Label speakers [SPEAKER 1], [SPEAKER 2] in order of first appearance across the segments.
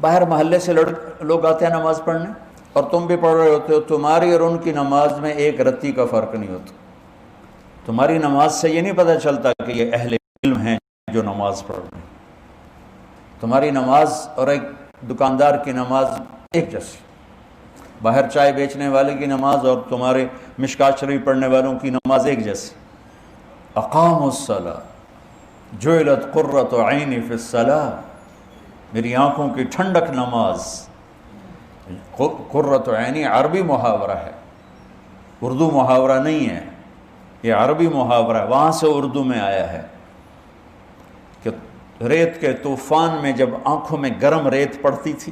[SPEAKER 1] باہر محلے سے لوگ آتے ہیں نماز پڑھنے، اور تم بھی پڑھ رہے ہوتے ہو، تمہاری اور ان کی نماز میں ایک رتی کا فرق نہیں ہوتا۔ تمہاری نماز سے یہ نہیں پتہ چلتا کہ یہ اہل علم ہیں جو نماز پڑھ رہے ہیں۔ تمہاری نماز اور ایک دکاندار کی نماز ایک جیسی، باہر چائے بیچنے والے کی نماز اور تمہارے مشکات شریف پڑھنے والوں کی نماز ایک جیسی۔ اقاموا الصلاۃ جعلت قرۃ عینی فی الصلاۃ، میری آنکھوں کی ٹھنڈک نماز۔ قرۃ عینی عربی محاورہ ہے، اردو محاورہ نہیں ہے، یہ عربی محاورہ ہے، وہاں سے اردو میں آیا ہے کہ ریت کے طوفان میں جب آنکھوں میں گرم ریت پڑتی تھی،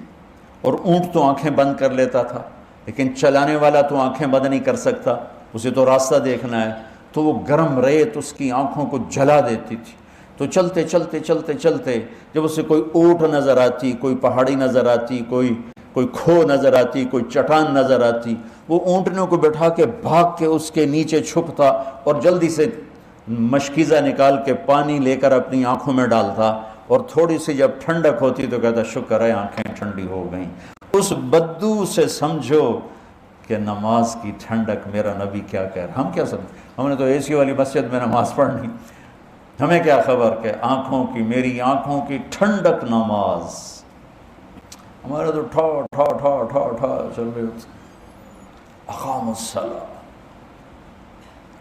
[SPEAKER 1] اور اونٹ تو آنکھیں بند کر لیتا تھا، لیکن چلانے والا تو آنکھیں بند نہیں کر سکتا، اسے تو راستہ دیکھنا ہے، تو وہ گرم ریت اس کی آنکھوں کو جلا دیتی تھی۔ تو چلتے چلتے چلتے چلتے جب اسے کوئی اونٹ نظر آتی، کوئی پہاڑی نظر آتی، کوئی کھو نظر آتی، کوئی چٹان نظر آتی، وہ اونٹنوں کو بٹھا کے بھاگ کے اس کے نیچے چھپتا اور جلدی سے مشکیزہ نکال کے پانی لے کر اپنی آنکھوں میں ڈالتا، اور تھوڑی سی جب ٹھنڈک ہوتی تو کہتا شکر ہے آنکھیں ٹھنڈی ہو گئیں۔ اس بدو سے سمجھو کہ نماز کی ٹھنڈک میرا نبی کیا کہہ رہا۔ ہم کیا سمجھ، ہم نے تو اے سی والی مسجد میں نماز پڑھنی، ہمیں کیا خبر کہ آنکھوں کی، میری آنکھوں کی ٹھنڈک نماز۔ ہمارے تو ٹھا ٹھا ٹھا ٹھا ٹھا چل رہے ہوتے۔ اقاموا الصلاۃ،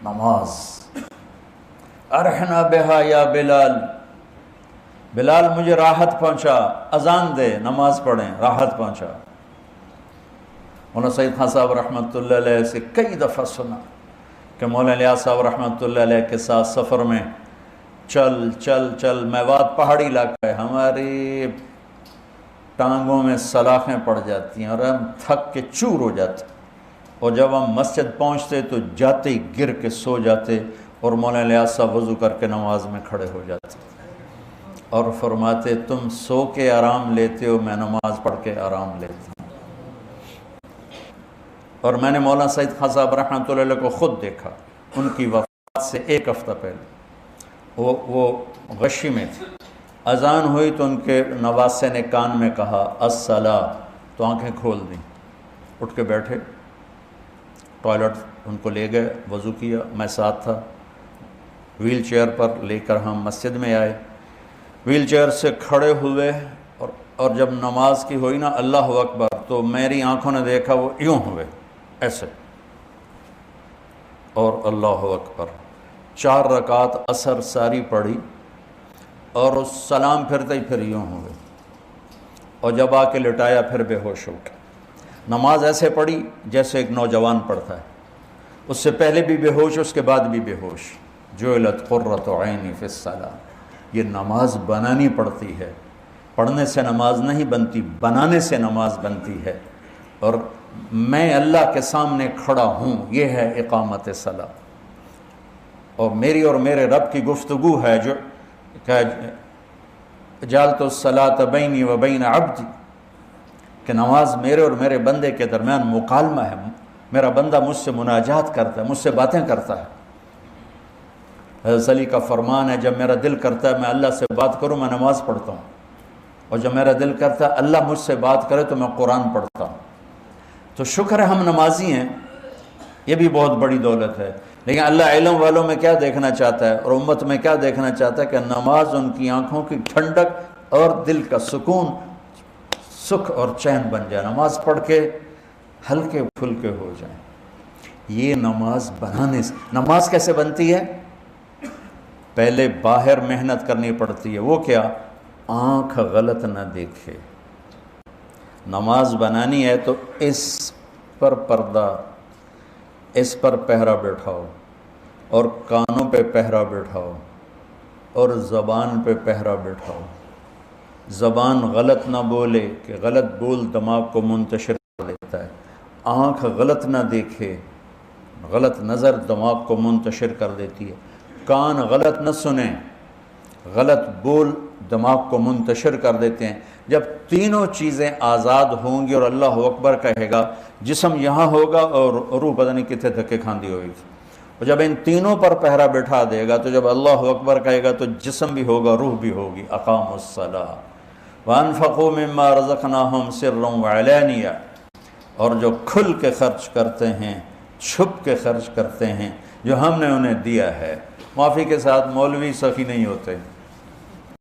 [SPEAKER 1] نماز۔ ارحنا بہا یا بلال، بلال مجھے راحت پہنچا، اذان دے، نماز پڑھیں، راحت پہنچا۔ مولانا سعید خان صاحب رحمۃ اللہ علیہ سے کئی دفعہ سنا کہ مولانا الیاس صاحب رحمۃ اللہ علیہ کے ساتھ سفر میں چل چل چل، میوات پہاڑی علاقہ ہے، ہماری ٹانگوں میں سلاخیں پڑ جاتی ہیں اور ہم تھک کے چور ہو جاتے، اور جب ہم مسجد پہنچتے تو جاتے ہی گر کے سو جاتے، اور مولانا الیاس صاحب وضو کر کے نماز میں کھڑے ہو جاتے اور فرماتے تم سو کے آرام لیتے ہو، میں نماز پڑھ کے آرام لیتا ہوں۔ اور میں نے مولانا سعید خان صاحب رحمۃ اللہ علیہ کو خود دیکھا، ان کی وفات سے ایک ہفتہ پہلے وہ غشی میں تھے، اذان ہوئی تو ان کے نواسے نے کان میں کہا الصلاۃ، تو آنکھیں کھول دیں، اٹھ کے بیٹھے، ٹوائلٹ ان کو لے گئے، وضو کیا، میں ساتھ تھا، ویل چیئر پر لے کر ہم مسجد میں آئے، ویل چیئر سے کھڑے ہوئے، اور جب نماز کی ہوئی نا اللہ اکبر، تو میری آنکھوں نے دیکھا وہ یوں ہوئے ایسے، اور اللہ اکبر، 4 رکعت عصر ساری پڑھی، اور اس سلام پھرتے ہی پھر یوں ہوئے، اور جب آ کے لٹایا پھر بے ہوش ہو گئے۔ نماز ایسے پڑھی جیسے ایک نوجوان پڑھتا ہے، اس سے پہلے بھی بے ہوش، اس کے بعد بھی بے ہوش۔ جعلت قرۃ عینی فی الصلاۃ، یہ نماز بنانی پڑتی ہے، پڑھنے سے نماز نہیں بنتی، بنانے سے نماز بنتی ہے، اور میں اللہ کے سامنے کھڑا ہوں، یہ ہے اقامت صلاۃ۔ اور میری اور میرے رب کی گفتگو ہے جو کہ جعلت الصلاۃ بینی و بین عبدی، کہ نماز میرے اور میرے بندے کے درمیان مکالمہ ہے، میرا بندہ مجھ سے مناجات کرتا ہے، مجھ سے باتیں کرتا ہے۔ حضرت علی کا فرمان ہے جب میرا دل کرتا ہے میں اللہ سے بات کروں میں نماز پڑھتا ہوں، اور جب میرا دل کرتا ہے اللہ مجھ سے بات کرے تو میں قرآن پڑھتا ہوں۔ تو شکر ہے ہم نمازی ہیں، یہ بھی بہت بڑی دولت ہے، لیکن اللہ علم والوں میں کیا دیکھنا چاہتا ہے اور امت میں کیا دیکھنا چاہتا ہے کہ نماز ان کی آنکھوں کی ٹھنڈک اور دل کا سکون، سکھ اور چین بن جائے، نماز پڑھ کے ہلکے پھلکے ہو جائیں۔ یہ نماز بنانے سے، نماز کیسے بنتی ہے؟ پہلے باہر محنت کرنی پڑتی ہے، وہ کیا؟ آنکھ غلط نہ دیکھے۔ نماز بنانی ہے تو اس پر پردہ، اس پر پہرا بٹھاؤ، اور کانوں پہ پہرا بٹھاؤ، اور زبان پہ پہرا بٹھاؤ۔ زبان غلط نہ بولے کہ غلط بول دماغ کو منتشر کر دیتا ہے، آنکھ غلط نہ دیکھے، غلط نظر دماغ کو منتشر کر دیتی ہے، کان غلط نہ سنیں، غلط بول دماغ کو منتشر کر دیتے ہیں۔ جب تینوں چیزیں آزاد ہوں گی اور اللہ اکبر کہے گا، جسم یہاں ہوگا اور روح پتہ نہیں کتنے دھکے کھاندی ہوگی، اور جب ان تینوں پر پہرا بٹھا دے گا تو جب اللہ اکبر کہے گا تو جسم بھی ہوگا، روح بھی ہوگی۔ اقاموا الصلاۃ، وَأَنفَقُوا مِمَّا رَزَقْنَاهُمْ سِرًّا وَعَلَانِيَةً، اور جو کھل کے خرچ کرتے ہیں، چھپ کے خرچ کرتے ہیں جو ہم نے انہیں دیا ہے۔ معافی کے ساتھ مولوی سخی نہیں ہوتے،